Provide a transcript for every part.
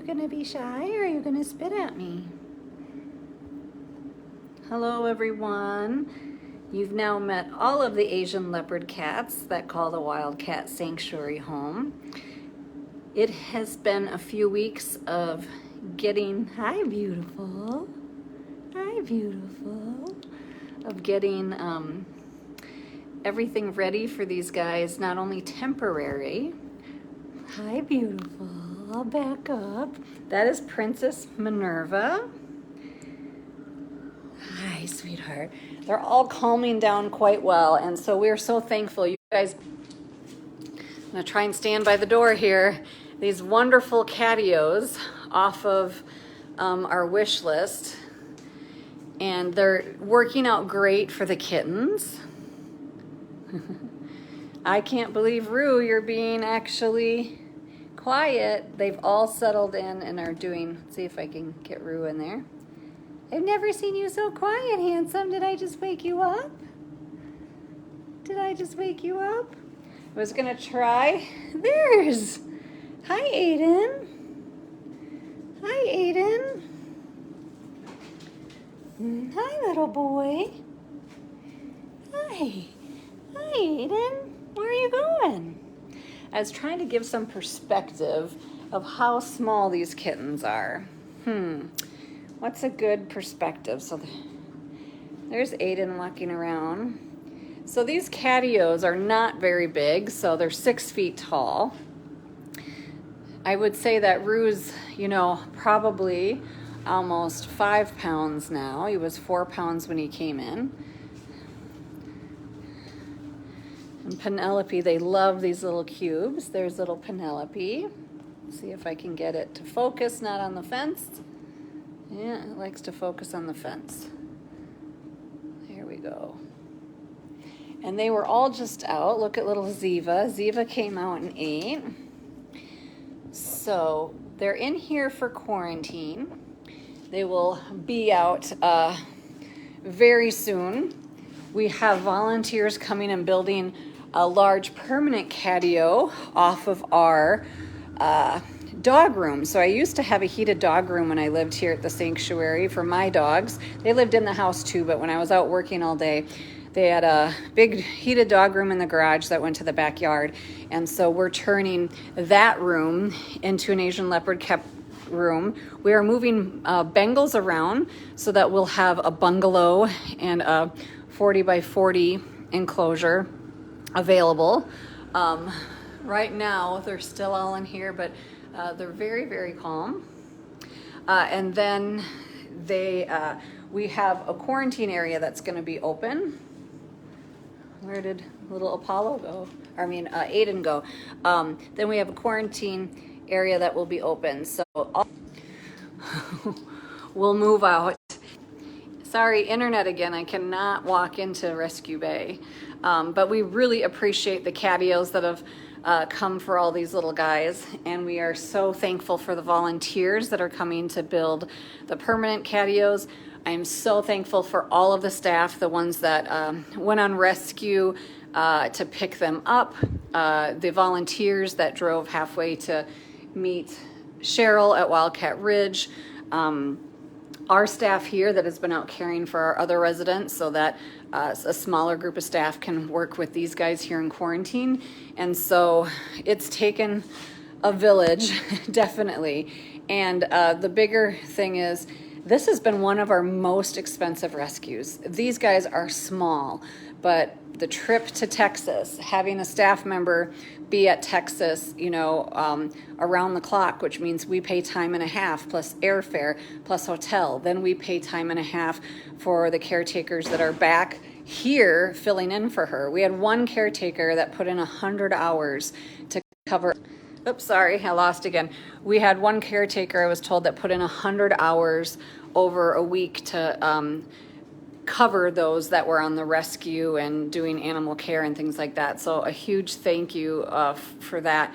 gonna be shy or are you gonna spit at me? Hello everyone. You've now met all of the Asian leopard cats that call the Wildcat Sanctuary home. It has been a few weeks of getting, hi beautiful, of getting everything ready for these guys, not only temporary. Hi beautiful, I'll back up. That is Princess Minerva. Hi, sweetheart. They're all calming down quite well, and so we're so thankful. You guys, I'm gonna try and stand by the door here. These wonderful catios off of our wish list, and they're working out great for the kittens. I can't believe, Rue, you're being actually quiet. They've all settled in and are doing, let's see if I can get Rue in there. I've never seen you so quiet, handsome. Did I just wake you up? Did I just wake you up? I was gonna try. There's. Hi, Aiden. Hi, Aiden. Hi, little boy. Hi. Hi, Aiden. Where are you going? I was trying to give some perspective of how small these kittens are. What's a good perspective? So there's Aiden walking around. So these catios are not very big, so they're 6 feet tall. I would say that Rue's, probably almost 5 pounds now. He was 4 pounds when he came in. And Penelope, they love these little cubes. There's little Penelope. See if I can get it to focus, not on the fence. Yeah, it likes to focus on the fence. There we go. And they were all just out. Look at little Ziva. Ziva came out and ate. So they're in here for quarantine. They will be out very soon. We have volunteers coming and building a large permanent catio off of our dog room. So I used to have a heated dog room when I lived here at the sanctuary for my dogs. They lived in the house too, but when I was out working all day, they had a big heated dog room in the garage that went to the backyard. And so we're turning that room into an Asian leopard kept room. We are moving Bengals around so that we'll have a bungalow and a 40 by 40 enclosure available. Right now, they're still all in here, but they're very, very calm. And then we have a quarantine area that's going to be open. Where did little Apollo go? Aiden go. Then we have a quarantine area that will be open. So we'll move out. Sorry, internet again. I cannot walk into Rescue Bay. But we really appreciate the catios that have come for all these little guys. And we are so thankful for the volunteers that are coming to build the permanent catios. I'm so thankful for all of the staff, the ones that went on rescue to pick them up, the volunteers that drove halfway to meet Cheryl at Wildcat Ridge, our staff here that has been out caring for our other residents so that a smaller group of staff can work with these guys here in quarantine. And so it's taken a village, definitely. And the bigger thing is, this has been one of our most expensive rescues. These guys are small, but the trip to Texas, having a staff member be at Texas, around the clock, which means we pay time and a half plus airfare plus hotel. Then we pay time and a half for the caretakers that are back here filling in for her. We had one caretaker that put in 100 hours to cover. Oops, sorry, I lost again. We had one caretaker, I was told, that put in 100 hours over a week to cover those that were on the rescue and doing animal care and things like that. So a huge thank you for that.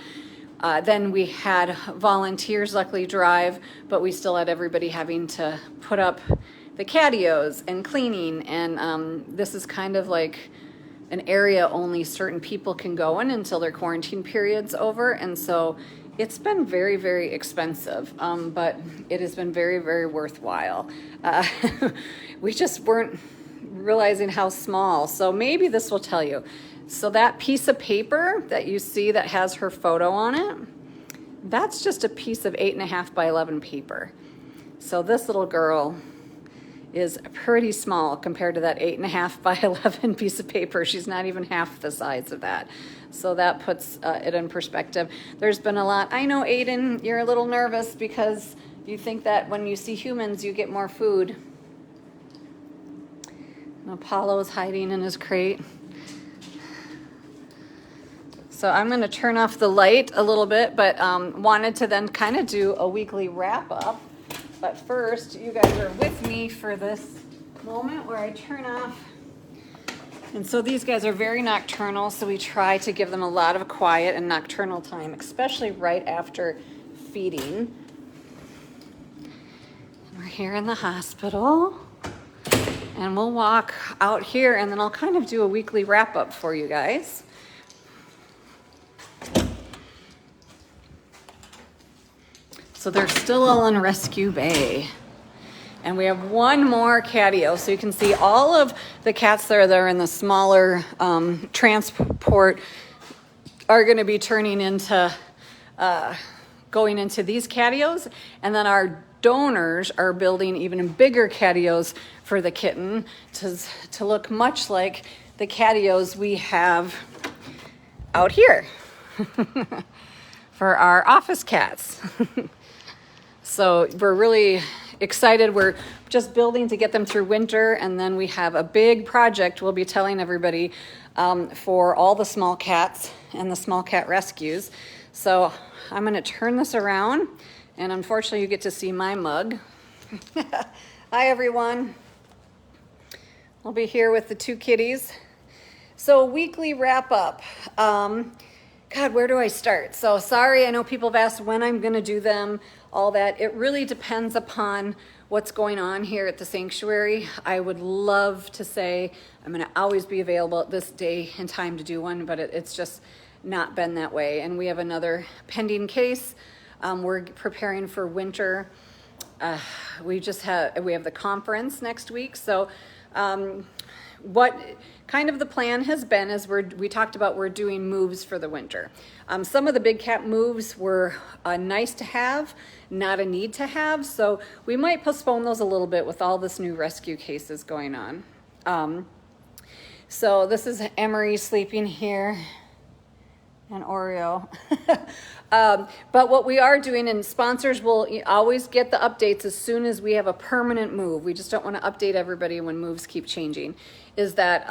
Then we had volunteers luckily drive, but we still had everybody having to put up the catios and cleaning. And this is kind of like an area only certain people can go in until their quarantine period's over. And so It's been very, very expensive, but it has been very, very worthwhile. We just weren't realizing how small. So maybe this will tell you. So that piece of paper that you see that has her photo on it, that's just a piece of 8.5 by 11 paper. So this little girl is pretty small compared to that 8.5 by 11 piece of paper. She's not even half the size of that. So that puts it in perspective. There's been a lot. I know, Aiden, you're a little nervous because you think that when you see humans, you get more food. And Apollo's hiding in his crate. So I'm going to turn off the light a little bit, but wanted to then kind of do a weekly wrap up. But first, you guys are with me for this moment where I turn off. And so these guys are very nocturnal, so we try to give them a lot of quiet and nocturnal time, especially right after feeding. We're here in the hospital, and we'll walk out here, and then I'll kind of do a weekly wrap up for you guys. So they're still all in Rescue Bay. And we have one more catio. So you can see all of the cats that are in the smaller transport are going to be turning into, going into these catios. And then our donors are building even bigger catios for the kitten to look much like the catios we have out here for our office cats. So we're really excited. We're just building to get them through winter, and then we have a big project we'll be telling everybody for all the small cats and the small cat rescues. So I'm going to turn this around, and unfortunately you get to see my mug. Hi everyone. I'll be here with the two kitties. So weekly wrap up. God, where do I start? So sorry, I know people have asked when I'm going to do them, all that. It really depends upon what's going on here at the sanctuary. I would love to say I'm going to always be available at this day and time to do one, but it's just not been that way. And we have another pending case. We're preparing for winter. We have the conference next week. So what kind of the plan has been is we talked about we're doing moves for the winter. Some of the big cat moves were nice to have, not a need to have. So we might postpone those a little bit with all this new rescue cases going on. So this is Emery sleeping here and Oreo. But what we are doing, and sponsors will always get the updates as soon as we have a permanent move. We just don't want to update everybody when moves keep changing. Is that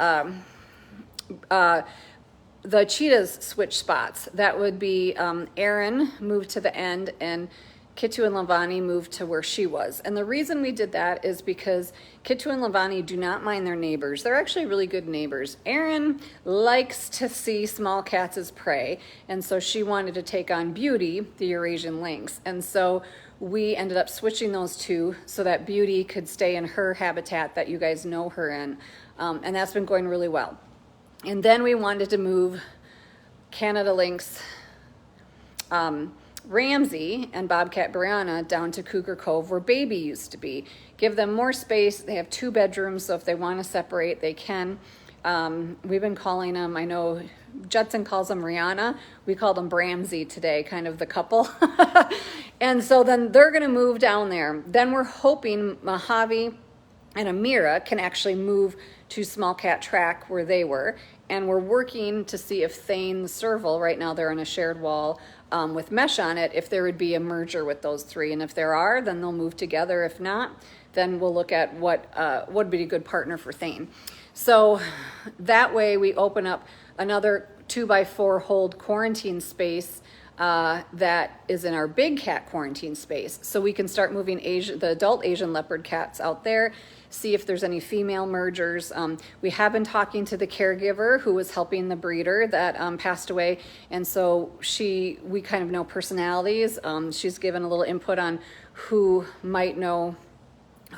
the cheetahs switch spots. That would be Erin moved to the end and Kitu and Lavani moved to where she was. And the reason we did that is because Kitu and Lavani do not mind their neighbors. They're actually really good neighbors. Erin likes to see small cats as prey, and so she wanted to take on Beauty, the Eurasian lynx. And so we ended up switching those two so that Beauty could stay in her habitat that you guys know her in. And that's been going really well. And then we wanted to move Canada lynx Ramsey and Bobcat Brianna down to Cougar Cove where Baby used to be. Give them more space. They have 2 bedrooms, so if they want to separate, they can. We've been calling them, I know Judson calls them Rihanna. We called them Bramsey today, kind of the couple. And so then they're going to move down there. Then we're hoping Mojave and Amira can actually move to Small Cat Track where they were. And we're working to see if Thane the serval, right now they're on a shared wall with mesh on it, if there would be a merger with those 3. And if there are, then they'll move together. If not, then we'll look at what would be a good partner for Thane. So that way we open up another 2x4 hold quarantine space that is in our big cat quarantine space. So we can start moving the adult Asian leopard cats out there, see if there's any female mergers. We have been talking to the caregiver who was helping the breeder that passed away. And so we kind of know personalities. She's given a little input on who might know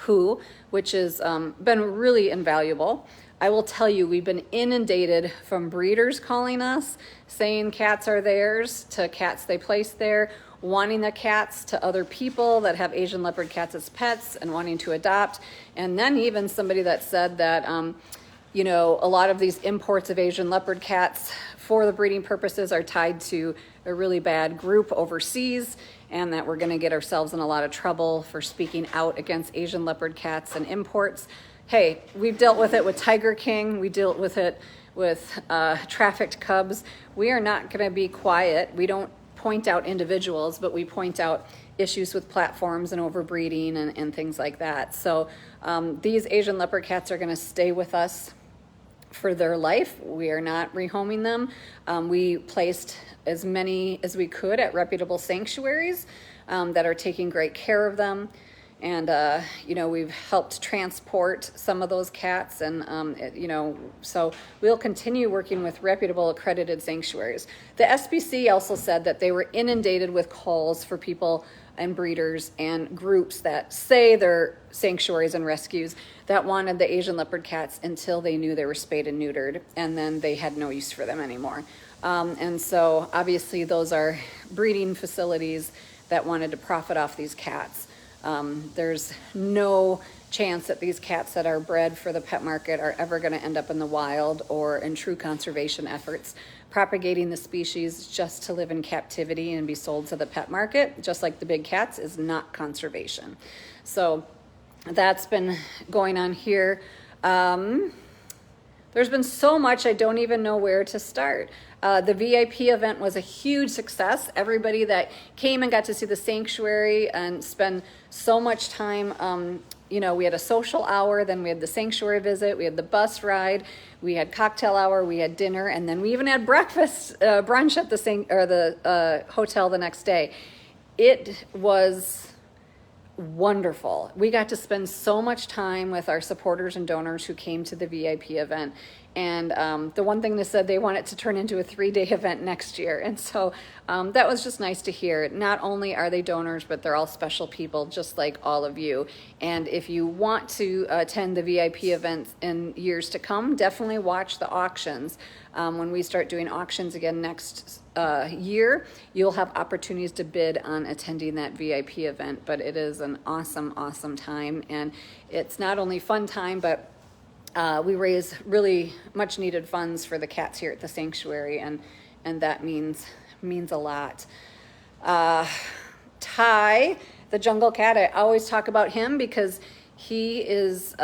who, which has been really invaluable. I will tell you, we've been inundated from breeders calling us, saying cats are theirs, to cats they place there, wanting the cats to other people that have Asian leopard cats as pets and wanting to adopt. And then even somebody that said that, you know, a lot of these imports of Asian leopard cats for the breeding purposes are tied to a really bad group overseas, and that we're going to get ourselves in a lot of trouble for speaking out against Asian leopard cats and imports. Hey, we've dealt with it with Tiger King. We dealt with it with trafficked cubs. We are not going to be quiet. We don't point out individuals, but we point out issues with platforms and overbreeding and things like that. So these Asian leopard cats are going to stay with us for their life. We are not rehoming them. We placed as many as we could at reputable sanctuaries that are taking great care of them. And, you know, we've helped transport some of those cats, and, you know, so we'll continue working with reputable accredited sanctuaries. The SPC also said that they were inundated with calls for people and breeders and groups that say they're sanctuaries and rescues that wanted the Asian leopard cats until they knew they were spayed and neutered, and then they had no use for them anymore. And so obviously those are breeding facilities that wanted to profit off these cats. There's no chance that these cats that are bred for the pet market are ever going to end up in the wild or in true conservation efforts. Propagating the species just to live in captivity and be sold to the pet market, just like the big cats, is not conservation. So that's been going on here. There's been so much, I don't even know where to start. The VIP event was a huge success. Everybody that came and got to see the sanctuary and spend so much time, you know, we had a social hour, then we had the sanctuary visit, we had the bus ride, we had cocktail hour, we had dinner, and then we even had breakfast, brunch at the hotel the next day. It was wonderful. We got to spend so much time with our supporters and donors who came to the VIP event. And the one thing they said, they want it to turn into a 3-day event next year. And so that was just nice to hear. Not only are they donors, but they're all special people, just like all of you. And if you want to attend the VIP events in years to come, definitely watch the auctions. When we start doing auctions again next year, you'll have opportunities to bid on attending that VIP event. But it is an awesome, awesome time. And it's not only fun time, but we raise really much needed funds for the cats here at the sanctuary, and that means a lot. Ty, the jungle cat, I always talk about him because he is,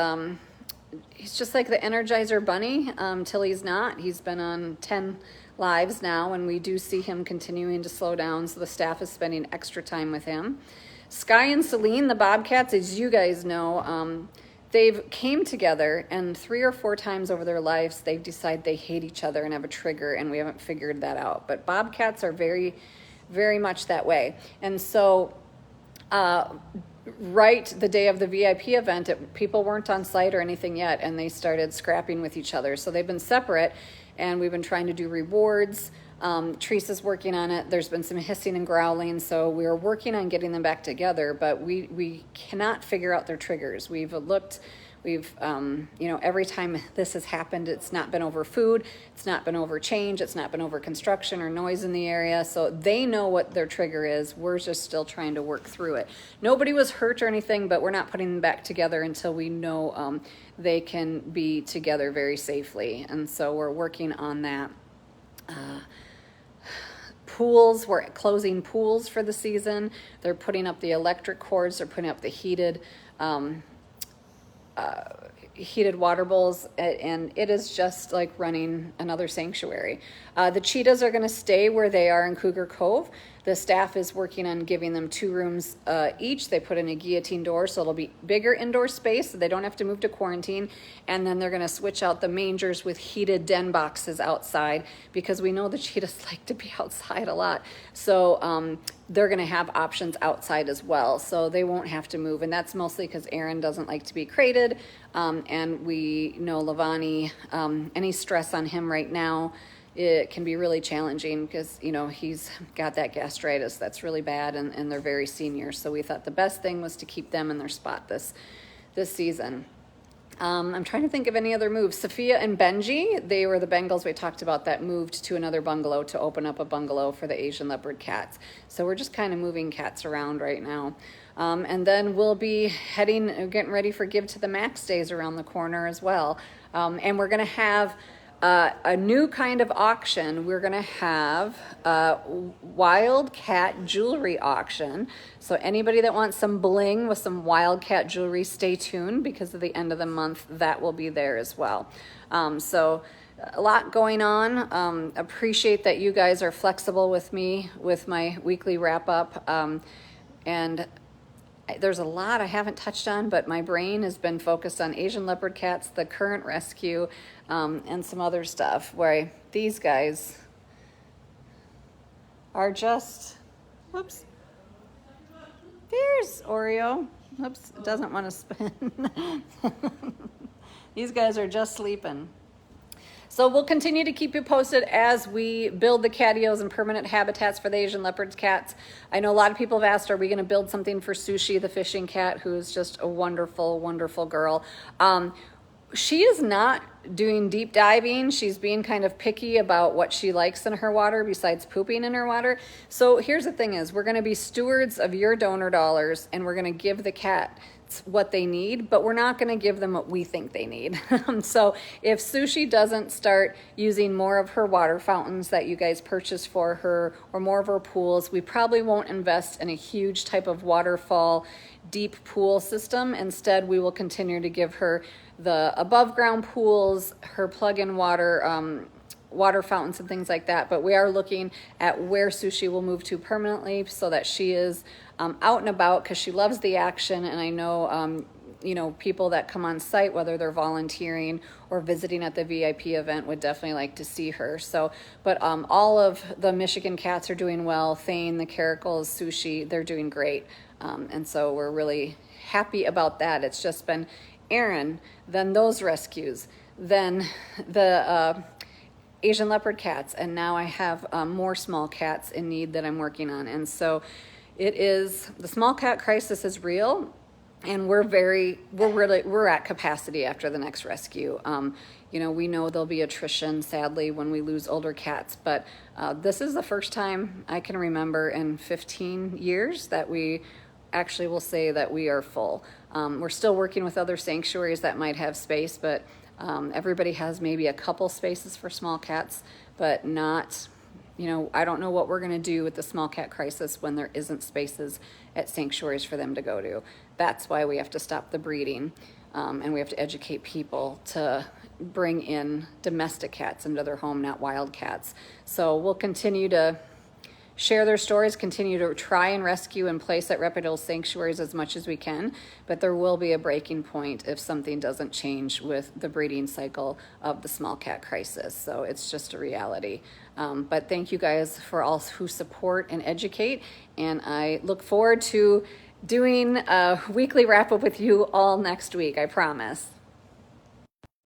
he's just like the Energizer Bunny till he's not. He's been on 10 lives now, and we do see him continuing to slow down, so the staff is spending extra time with him. Sky and Celine, the bobcats, as you guys know, they've came together, and 3 or 4 times over their lives, they've decided they hate each other and have a trigger, and we haven't figured that out. But bobcats are very, very much that way. And so right the day of the VIP event, people weren't on site or anything yet, and they started scrapping with each other. So they've been separate, and we've been trying to do rewards. Teresa's working on it. There's been some hissing and growling, so we're working on getting them back together, but we cannot figure out their triggers. We've looked, you know, every time this has happened, it's not been over food, it's not been over change, it's not been over construction or noise in the area, so they know what their trigger is. We're just still trying to work through it. Nobody was hurt or anything, but we're not putting them back together until we know they can be together very safely, and so we're working on that. Pools, we're closing pools for the season. They're putting up the electric cords, they're putting up the heated water bowls, and it is just like running another sanctuary. The cheetahs are going to stay where they are in Cougar Cove. The staff is working on giving them 2 rooms each. They put in a guillotine door, so it'll be bigger indoor space, so they don't have to move to quarantine. And then they're going to switch out the mangers with heated den boxes outside, because we know the cheetahs like to be outside a lot. So they're going to have options outside as well, so they won't have to move. And that's mostly because Aaron doesn't like to be crated, and we know Lavani, any stress on him right now, it can be really challenging because, you know, he's got that gastritis that's really bad, and they're very senior. So we thought the best thing was to keep them in their spot this season. I'm trying to think of any other moves. Sophia and Benji, they were the Bengals we talked about that moved to another bungalow to open up a bungalow for the Asian leopard cats. So we're just kind of moving cats around right now. And then we'll be getting ready for Give to the Max days around the corner as well. And we're going to have a new kind of auction. We're going to have a Wildcat jewelry auction. So anybody that wants some bling with some Wildcat jewelry, stay tuned, because at the end of the month that will be there as well. So a lot going on. Appreciate that you guys are flexible with me with my weekly wrap up. And there's a lot I haven't touched on, but my brain has been focused on Asian leopard cats, the current rescue, and some other stuff where these guys are just, whoops, there's Oreo. Whoops, it doesn't want to spin. These guys are just sleeping. So we'll continue to keep you posted as we build the catios and permanent habitats for the Asian leopard cats. I know a lot of people have asked, are we going to build something for Sushi, the fishing cat, who is just a wonderful, wonderful girl. She is not doing deep diving. She's being kind of picky about what she likes in her water besides pooping in her water. So here's the thing is, we're going to be stewards of your donor dollars, and we're going to give the cat what they need, but we're not going to give them what we think they need. So if Sushi doesn't start using more of her water fountains that you guys purchase for her, or more of her pools, we probably won't invest in a huge type of waterfall deep pool system. Instead, we will continue to give her the above ground pools, her plug-in water water fountains and things like that. But we are looking at where Sushi will move to permanently, so that she is out and about, because she loves the action. And I know you know, people that come on site, whether they're volunteering or visiting at the VIP event, would definitely like to see her. So, but all of the Michigan cats are doing well. Thane, the Caracals, Sushi, they're doing great. And so we're really happy about that. It's just been Aaron, then those rescues, then the Asian leopard cats, and now I have more small cats in need that I'm working on. And so the small cat crisis is real, and we're at capacity after the next rescue. You know, we know there'll be attrition, sadly, when we lose older cats, but this is the first time I can remember in 15 years that we actually will say that we are full. We're still working with other sanctuaries that might have space, but everybody has maybe a couple spaces for small cats, but not, you know, I don't know what we're going to do with the small cat crisis when there isn't spaces at sanctuaries for them to go to. That's why we have to stop the breeding, and we have to educate people to bring in domestic cats into their home, not wild cats. So we'll continue to share their stories, continue to try and rescue and place at reputable sanctuaries as much as we can, but there will be a breaking point if something doesn't change with the breeding cycle of the small cat crisis. So it's just a reality. But thank you guys for all who support and educate, and I look forward to doing a weekly wrap up with you all next week, I promise.